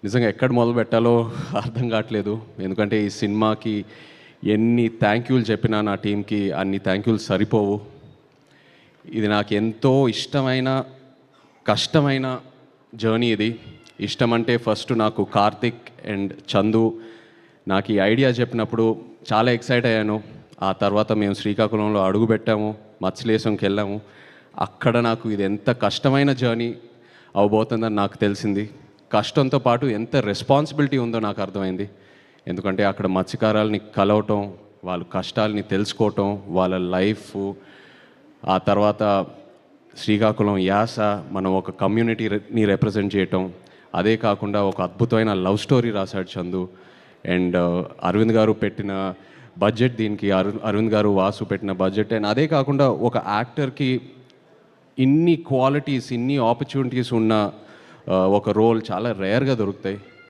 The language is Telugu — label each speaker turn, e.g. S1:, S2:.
S1: నిజంగా ఎక్కడ మొదలు పెట్టాలో అర్థం కావట్లేదు. ఎందుకంటే ఈ సినిమాకి ఎన్ని థ్యాంక్ యూలు చెప్పినా నా టీంకి అన్ని థ్యాంక్ యూలు సరిపోవు. ఇది నాకు ఎంతో ఇష్టమైన, కష్టమైన జర్నీ ఇది. ఇష్టం అంటే ఫస్ట్ నాకు కార్తిక్ అండ్ చందు నాకు ఈ ఐడియా చెప్పినప్పుడు చాలా ఎక్సైట్ అయ్యాను. ఆ తర్వాత మేము శ్రీకాకుళంలో అడుగుపెట్టాము, మత్స్యలేశంకి వెళ్ళాము. అక్కడ నాకు ఇది ఎంత కష్టమైన జర్నీ అవబోతుందని నాకు తెలిసింది. కష్టంతో పాటు ఎంత రెస్పాన్సిబిలిటీ ఉందో నాకు అర్థమైంది. ఎందుకంటే అక్కడ మత్స్యకారులని కలవటం, వాళ్ళ కష్టాలని తెలుసుకోవటం, వాళ్ళ లైఫ్, ఆ తర్వాత శ్రీకాకుళం యాస, మనం ఒక కమ్యూనిటీని రిప్రజెంట్ చేయటం, అదే కాకుండా ఒక అద్భుతమైన లవ్ స్టోరీ రాశాడు చందు. అండ్ అరవింద్ గారు పెట్టిన బడ్జెట్ దీనికి, అరవింద్ గారు వాసు పెట్టిన బడ్జెట్. అండ్ అదే కాకుండా ఒక యాక్టర్కి ఇన్ని క్వాలిటీస్, ఇన్ని ఆపర్చునిటీస్ ఉన్న ఒక రోల్ చాలా రేర్గా దొరుకుతాయి.